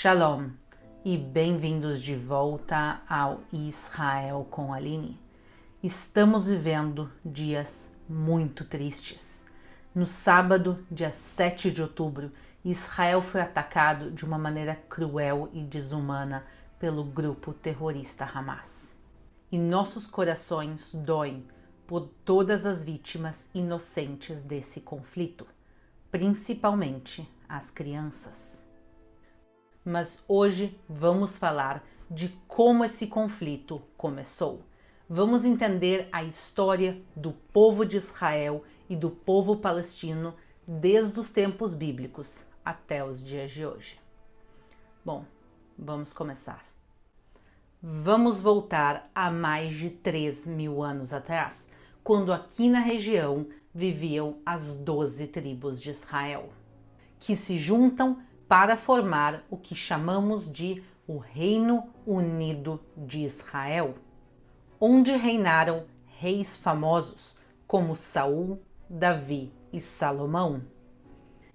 Shalom e bem-vindos de volta ao Israel com Aline. Estamos vivendo dias muito tristes. No sábado, dia 7 de outubro, Israel foi atacado de uma maneira cruel e desumana pelo grupo terrorista Hamas. E nossos corações doem por todas as vítimas inocentes desse conflito, principalmente as crianças. Mas hoje vamos falar de como esse conflito começou. Vamos entender a história do povo de Israel e do povo palestino desde os tempos bíblicos até os dias de hoje. Bom, vamos começar. Vamos voltar a mais de 3.000 anos atrás, quando aqui na região viviam as 12 tribos de Israel, que se juntam para formar o que chamamos de o Reino Unido de Israel, onde reinaram reis famosos como Saul, Davi e Salomão.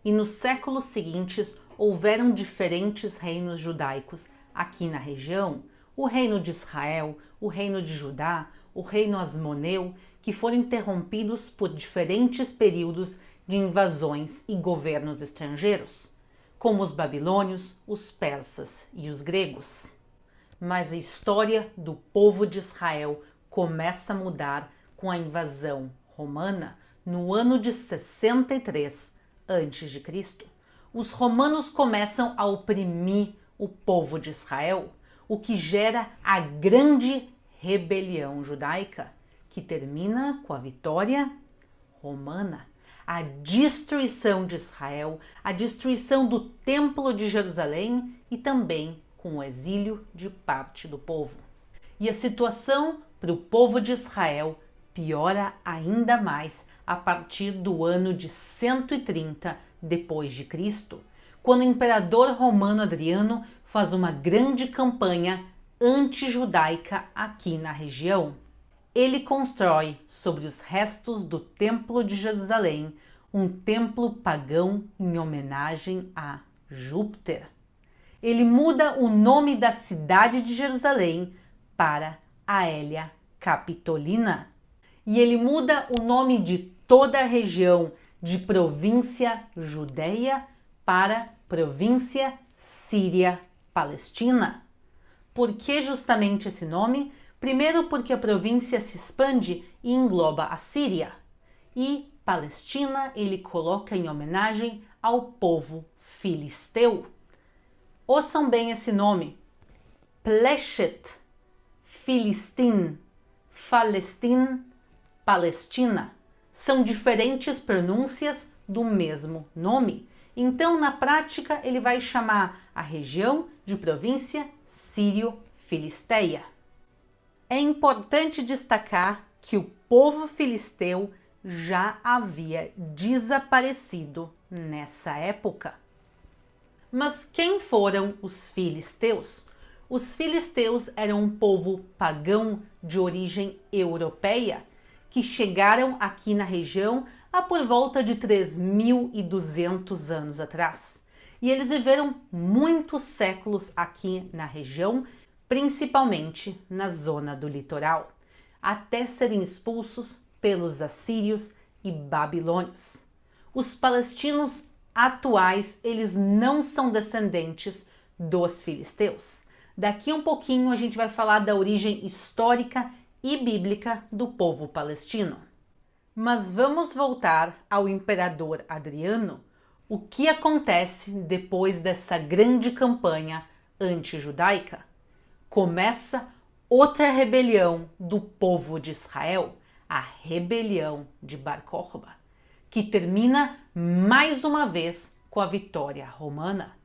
E nos séculos seguintes houveram diferentes reinos judaicos aqui na região, o reino de Israel, o reino de Judá, o reino asmoneu, que foram interrompidos por diferentes períodos de invasões e governos estrangeiros, como os babilônios, os persas e os gregos. Mas a história do povo de Israel começa a mudar com a invasão romana no ano de 63 a.C. Os romanos começam a oprimir o povo de Israel, o que gera a grande rebelião judaica, que termina com a vitória romana. A destruição de Israel, a destruição do Templo de Jerusalém e também com o exílio de parte do povo. E a situação para o povo de Israel piora ainda mais a partir do ano de 130 depois de Cristo, quando o imperador romano Adriano faz uma grande campanha anti-judaica aqui na região. Ele constrói sobre os restos do Templo de Jerusalém um templo pagão em homenagem a Júpiter. Ele muda o nome da cidade de Jerusalém para Aelia Capitolina. E ele muda o nome de toda a região de província Judeia para província Síria-Palestina. Por que justamente esse nome? Primeiro porque a província se expande e engloba a Síria, e Palestina ele coloca em homenagem ao povo filisteu. Ouçam bem esse nome: Pleshet, Filistim, Falestim, Palestina. São diferentes pronúncias do mesmo nome. Então, na prática, ele vai chamar a região de província Sírio-Filisteia. É importante destacar que o povo filisteu já havia desaparecido nessa época. Mas quem foram os filisteus? Os filisteus eram um povo pagão de origem europeia que chegaram aqui na região há por volta de 3.200 anos atrás. E eles viveram muitos séculos aqui na região, principalmente na zona do litoral, até serem expulsos pelos assírios e babilônios. Os palestinos atuais, eles não são descendentes dos filisteus. Daqui um pouquinho a gente vai falar da origem histórica e bíblica do povo palestino. Mas vamos voltar ao imperador Adriano. O que acontece depois dessa grande campanha anti-judaica? Começa outra rebelião do povo de Israel, a rebelião de Bar Kokhba, que termina mais uma vez com a vitória romana.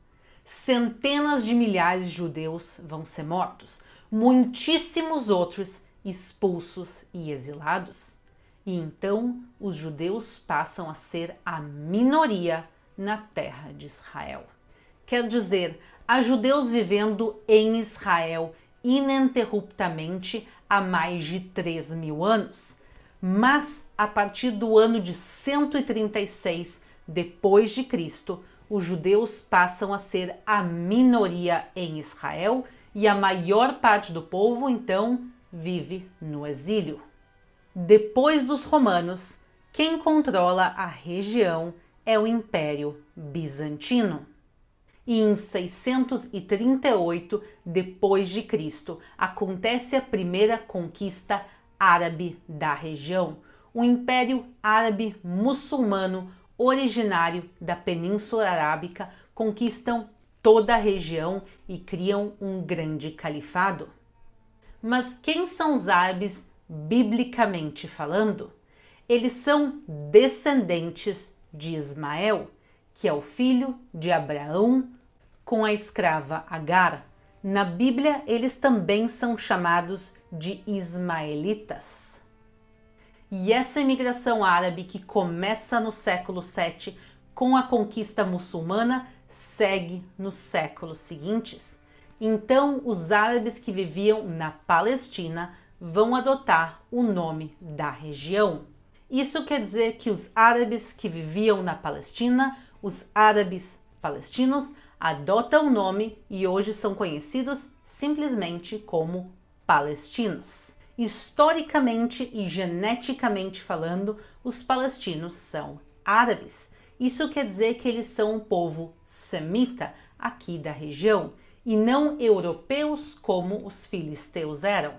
Centenas de milhares de judeus vão ser mortos, muitíssimos outros expulsos e exilados. E então os judeus passam a ser a minoria na terra de Israel. Quer dizer, há judeus vivendo em Israel ininterruptamente há mais de 3.000 anos. Mas a partir do ano de 136 depois de Cristo, os judeus passam a ser a minoria em Israel e a maior parte do povo, então, vive no exílio. Depois dos romanos, quem controla a região é o Império Bizantino. E em 638 d.C. acontece a primeira conquista árabe da região, o Império Árabe Muçulmano originário da Península Arábica conquistam toda a região e criam um grande califado. Mas quem são os árabes biblicamente falando? Eles são descendentes de Ismael, que é o filho de Abraão com a escrava Agar. Na Bíblia, eles também são chamados de ismaelitas. E essa imigração árabe que começa no século VII com a conquista muçulmana segue nos séculos seguintes. Então, os árabes que viviam na Palestina vão adotar o nome da região. Isso quer dizer que os árabes que viviam na Palestina, os árabes palestinos, adotam o nome e hoje são conhecidos simplesmente como palestinos. Historicamente e geneticamente falando, os palestinos são árabes. Isso quer dizer que eles são um povo semita aqui da região e não europeus como os filisteus eram.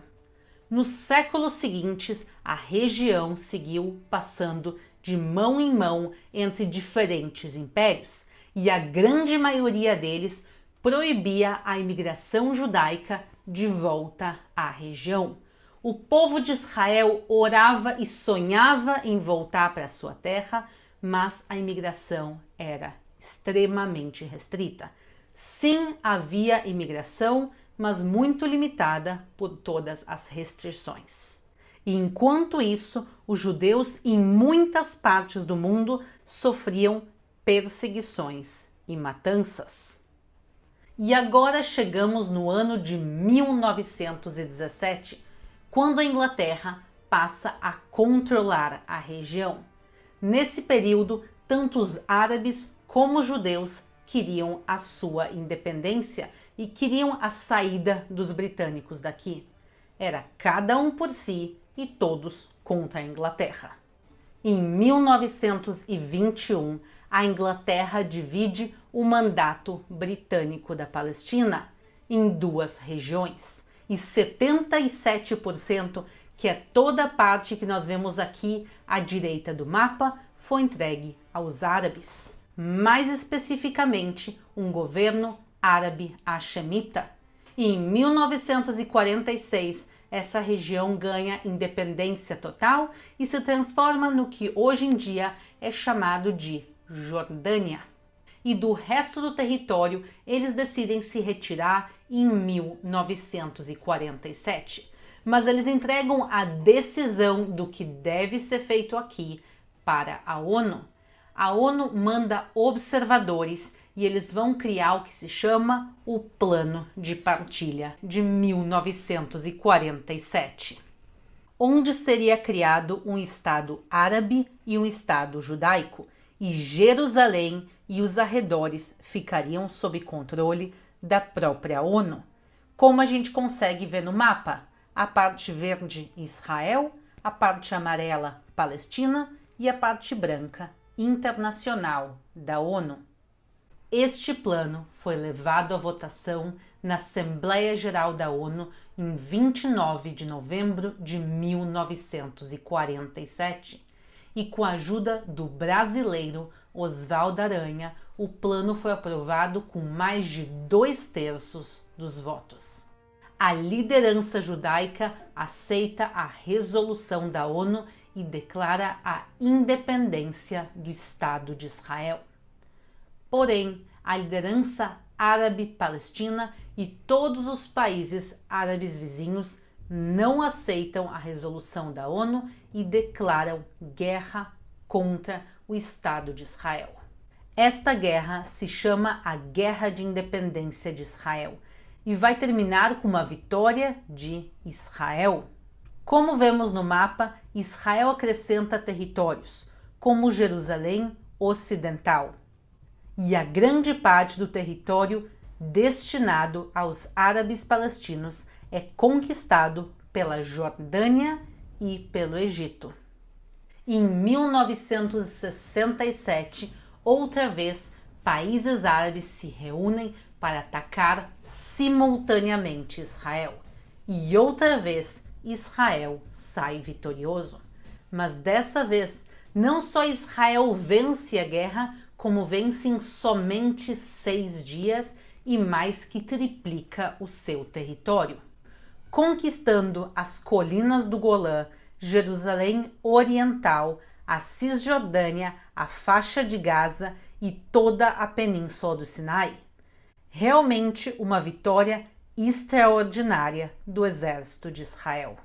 Nos séculos seguintes, a região seguiu passando de mão em mão entre diferentes impérios e a grande maioria deles proibia a imigração judaica de volta à região. O povo de Israel orava e sonhava em voltar para sua terra, mas a imigração era extremamente restrita. Sim, havia imigração, mas muito limitada por todas as restrições. E enquanto isso, os judeus em muitas partes do mundo sofriam perseguições e matanças. E agora chegamos no ano de 1917, quando a Inglaterra passa a controlar a região. Nesse período, tanto os árabes como os judeus queriam a sua independência e queriam a saída dos britânicos daqui. Era cada um por si e todos contra a Inglaterra. Em 1921, a Inglaterra divide o mandato britânico da Palestina em duas regiões. E 77%, que é toda a parte que nós vemos aqui à direita do mapa, foi entregue aos árabes. Mais especificamente, um governo árabe hashemita. E em 1946, essa região ganha independência total e se transforma no que hoje em dia é chamado de Jordânia. E do resto do território, eles decidem se retirar em 1947. Mas eles entregam a decisão do que deve ser feito aqui para a ONU. A ONU manda observadores e eles vão criar o que se chama o Plano de Partilha de 1947, onde seria criado um Estado árabe e um Estado judaico, e Jerusalém e os arredores ficariam sob controle da própria ONU. Como a gente consegue ver no mapa, a parte verde Israel, a parte amarela Palestina e a parte branca internacional da ONU. Este plano foi levado à votação na Assembleia Geral da ONU em 29 de novembro de 1947 e com a ajuda do brasileiro Oswaldo Aranha, o plano foi aprovado com mais de 2/3 dos votos. A liderança judaica aceita a resolução da ONU e declara a independência do Estado de Israel. Porém, a liderança árabe-palestina e todos os países árabes vizinhos não aceitam a resolução da ONU e declaram guerra contra o Estado de Israel. Esta guerra se chama a Guerra de Independência de Israel e vai terminar com uma vitória de Israel. Como vemos no mapa, Israel acrescenta territórios, como Jerusalém Ocidental. e a grande parte do território destinado aos árabes palestinos é conquistado pela Jordânia e pelo Egito. Em 1967, outra vez, países árabes se reúnem para atacar simultaneamente Israel. E outra vez, Israel sai vitorioso. Mas dessa vez, não só Israel vence a guerra, como vence em somente 6 dias e mais que triplica o seu território, conquistando as colinas do Golã, Jerusalém Oriental, a Cisjordânia, a faixa de Gaza e toda a península do Sinai. Realmente uma vitória extraordinária do exército de Israel.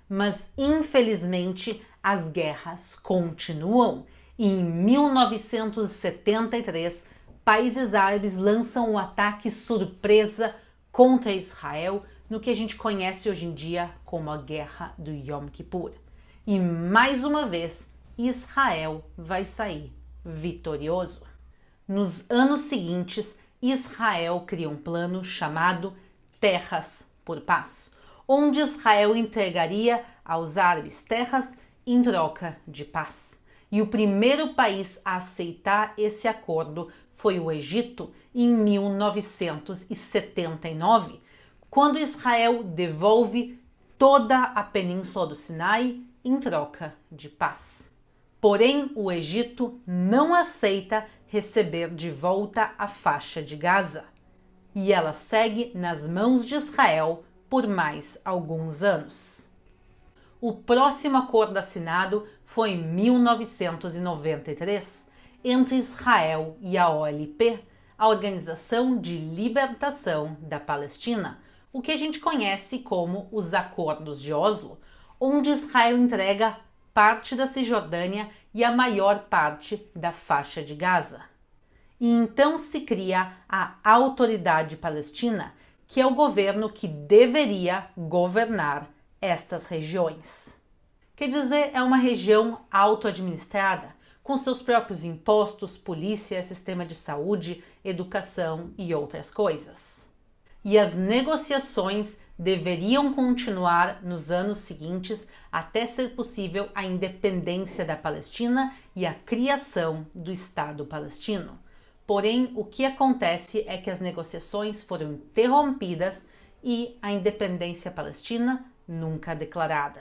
Mas, infelizmente, as guerras continuam. Em 1973, países árabes lançam um ataque surpresa contra Israel no que a gente conhece hoje em dia como a Guerra do Yom Kippur. E, mais uma vez, Israel vai sair vitorioso. Nos anos seguintes, Israel cria um plano chamado Terras por Paz, onde Israel entregaria aos árabes terras em troca de paz. E o primeiro país a aceitar esse acordo foi o Egito em 1979, quando Israel devolve toda a península do Sinai em troca de paz. Porém, o Egito não aceita receber de volta a faixa de Gaza, e ela segue nas mãos de Israel por mais alguns anos. O próximo acordo assinado foi em 1993, entre Israel e a OLP, a Organização de Libertação da Palestina, o que a gente conhece como os Acordos de Oslo, onde Israel entrega parte da Cisjordânia e a maior parte da faixa de Gaza. E então se cria a Autoridade Palestina, que é o governo que deveria governar estas regiões. Quer dizer, é uma região auto-administrada, com seus próprios impostos, polícia, sistema de saúde, educação e outras coisas. E as negociações deveriam continuar nos anos seguintes até ser possível a independência da Palestina e a criação do Estado palestino. Porém, o que acontece é que as negociações foram interrompidas e a independência palestina nunca declarada.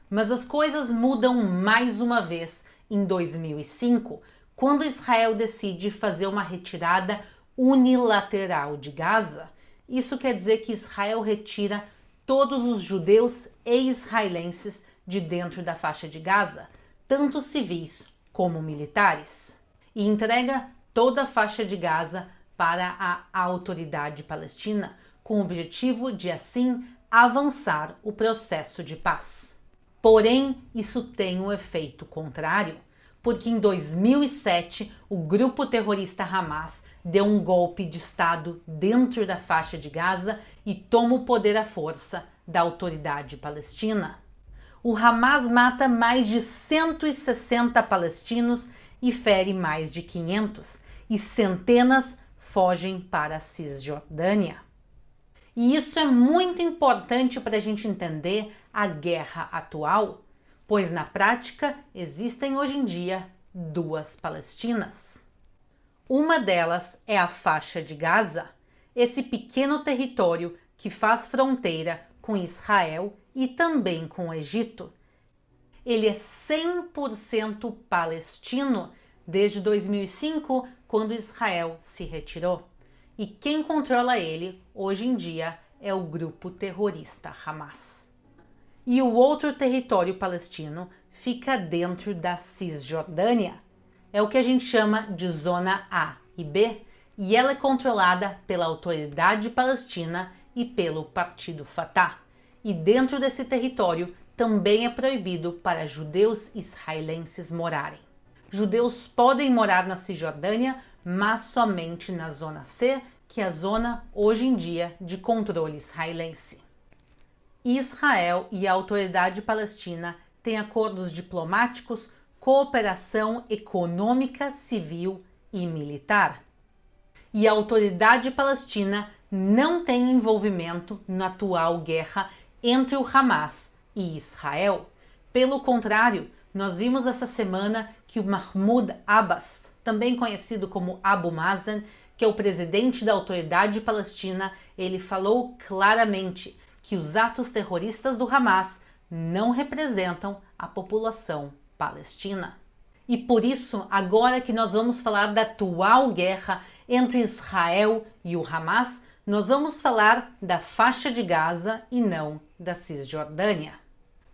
Mas as coisas mudam mais uma vez em 2005, quando Israel decide fazer uma retirada unilateral de Gaza. Isso quer dizer que Israel retira todos os judeus e israelenses de dentro da faixa de Gaza, tanto civis como militares, e entrega toda a faixa de Gaza para a Autoridade Palestina, com o objetivo de, assim, avançar o processo de paz. Porém, isso tem um efeito contrário, porque em 2007 o grupo terrorista Hamas deu um golpe de Estado dentro da faixa de Gaza e toma o poder à força da Autoridade Palestina. O Hamas mata mais de 160 palestinos e fere mais de 500, e centenas fogem para a Cisjordânia. E isso é muito importante para a gente entender a guerra atual, pois na prática existem hoje em dia duas Palestinas. Uma delas é a faixa de Gaza, esse pequeno território que faz fronteira com Israel e também com o Egito. Ele é 100% palestino desde 2005, quando Israel se retirou. E quem controla ele hoje em dia é o grupo terrorista Hamas. E o outro território palestino fica dentro da Cisjordânia. É o que a gente chama de Zona A e B, e ela é controlada pela Autoridade Palestina e pelo Partido Fatah. E dentro desse território também é proibido para judeus israelenses morarem. Judeus podem morar na Cisjordânia, mas somente na Zona C, que é a zona, hoje em dia, de controle israelense. Israel e a Autoridade Palestina têm acordos diplomáticos, cooperação econômica, civil e militar. E a autoridade palestina não tem envolvimento na atual guerra entre o Hamas e Israel. Pelo contrário, nós vimos essa semana que o Mahmoud Abbas, também conhecido como Abu Mazen, que é o presidente da autoridade palestina, ele falou claramente que os atos terroristas do Hamas não representam a população palestina. E por isso, agora que nós vamos falar da atual guerra entre Israel e o Hamas, nós vamos falar da faixa de Gaza e não da Cisjordânia.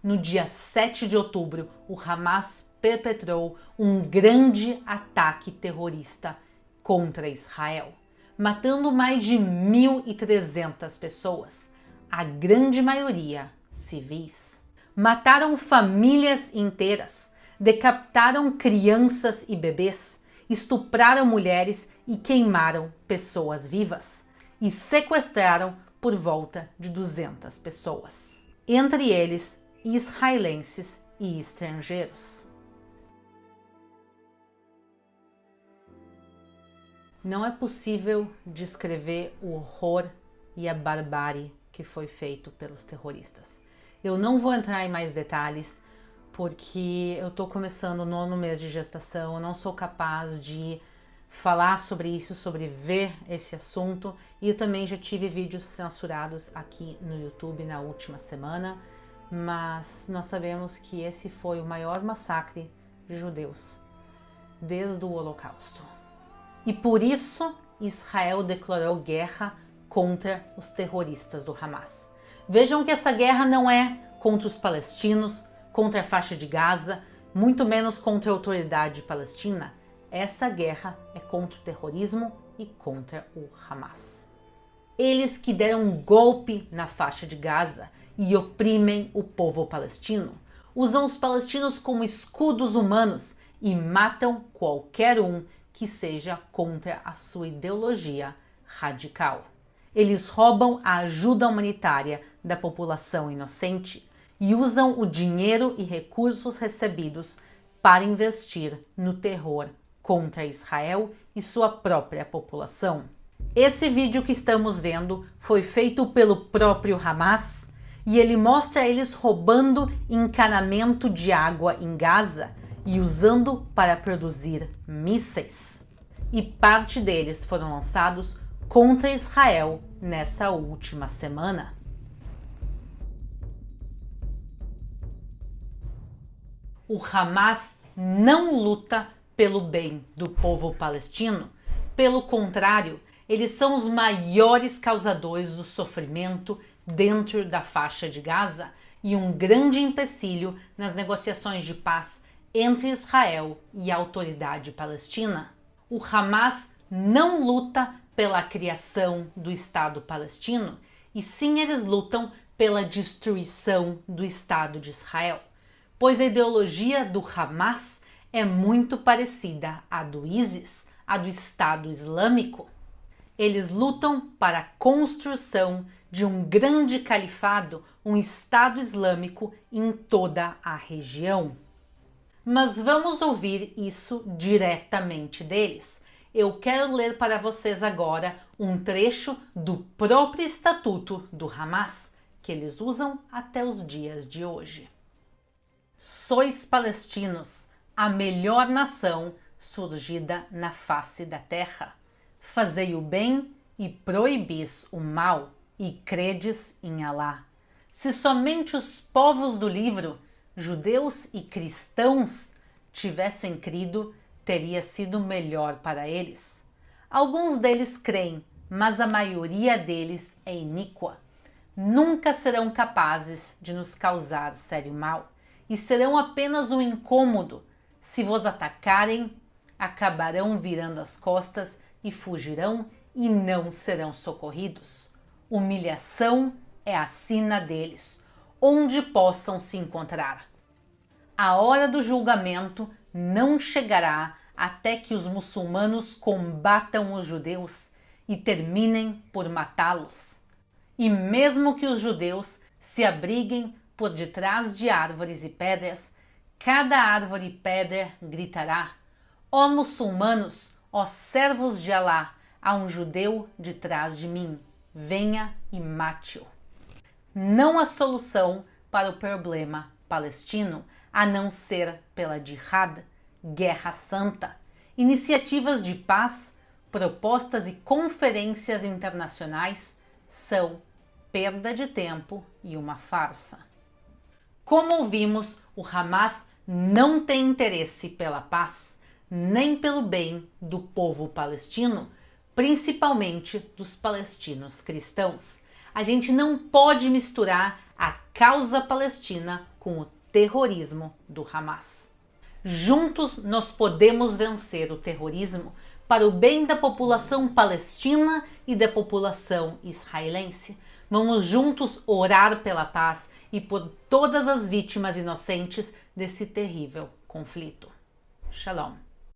No dia 7 de outubro, o Hamas perpetrou um grande ataque terrorista contra Israel, matando mais de 1.300 pessoas, a grande maioria civis. Mataram famílias inteiras, decapitaram crianças e bebês, estupraram mulheres e queimaram pessoas vivas, e sequestraram por volta de 200 pessoas, entre eles israelenses e estrangeiros. Não é possível descrever o horror e a barbárie que foi feito pelos terroristas. Eu não vou entrar em mais detalhes, porque eu estou começando o 9º mês de gestação, eu não sou capaz de falar sobre isso, sobre ver esse assunto, e eu também já tive vídeos censurados aqui no YouTube na última semana, mas nós sabemos que esse foi o maior massacre de judeus desde o Holocausto. E por isso Israel declarou guerra contra os terroristas do Hamas. Vejam que essa guerra não é contra os palestinos, contra a faixa de Gaza, muito menos contra a autoridade palestina. Essa guerra é contra o terrorismo e contra o Hamas. Eles que deram um golpe na faixa de Gaza e oprimem o povo palestino, usam os palestinos como escudos humanos e matam qualquer um que seja contra a sua ideologia radical. Eles roubam a ajuda humanitária da população inocente e usam o dinheiro e recursos recebidos para investir no terror contra Israel e sua própria população. Esse vídeo que estamos vendo foi feito pelo próprio Hamas e ele mostra eles roubando encanamento de água em Gaza e usando para produzir mísseis. E parte deles foram lançados contra Israel nessa última semana. O Hamas não luta pelo bem do povo palestino. Pelo contrário, eles são os maiores causadores do sofrimento dentro da faixa de Gaza e um grande empecilho nas negociações de paz entre Israel e a autoridade palestina. O Hamas não luta pela criação do Estado palestino, e sim eles lutam pela destruição do Estado de Israel, pois a ideologia do Hamas é muito parecida à do ISIS, a do Estado Islâmico. Eles lutam para a construção de um grande califado, um Estado Islâmico em toda a região. Mas vamos ouvir isso diretamente deles. Eu quero ler para vocês agora um trecho do próprio estatuto do Hamas, que eles usam até os dias de hoje. Sois palestinos, a melhor nação surgida na face da terra. Fazei o bem e proibis o mal, e credes em Alá. Se somente os povos do livro, judeus e cristãos, tivessem crido, teria sido melhor para eles. Alguns deles creem, mas a maioria deles é iníqua. Nunca serão capazes de nos causar sério mal, e serão apenas um incômodo. Se vos atacarem, acabarão virando as costas e fugirão e não serão socorridos. Humilhação é a sina deles, onde possam se encontrar. A hora do julgamento não chegará até que os muçulmanos combatam os judeus e terminem por matá-los. E mesmo que os judeus se abriguem por detrás de árvores e pedras, cada árvore e pedra gritará: ó muçulmanos, Ó servos de Alá, há um judeu de trás de mim. Venha e mate-o. Não há solução para o problema palestino a não ser pela Jihad, Guerra Santa, iniciativas de paz, propostas e conferências internacionais são perda de tempo e uma farsa. Como ouvimos, o Hamas não tem interesse pela paz, nem pelo bem do povo palestino, principalmente dos palestinos cristãos. A gente não pode misturar a causa palestina com o terrorismo do Hamas. Juntos nós podemos vencer o terrorismo para o bem da população palestina e da população israelense. Vamos juntos orar pela paz e por todas as vítimas inocentes desse terrível conflito. Shalom.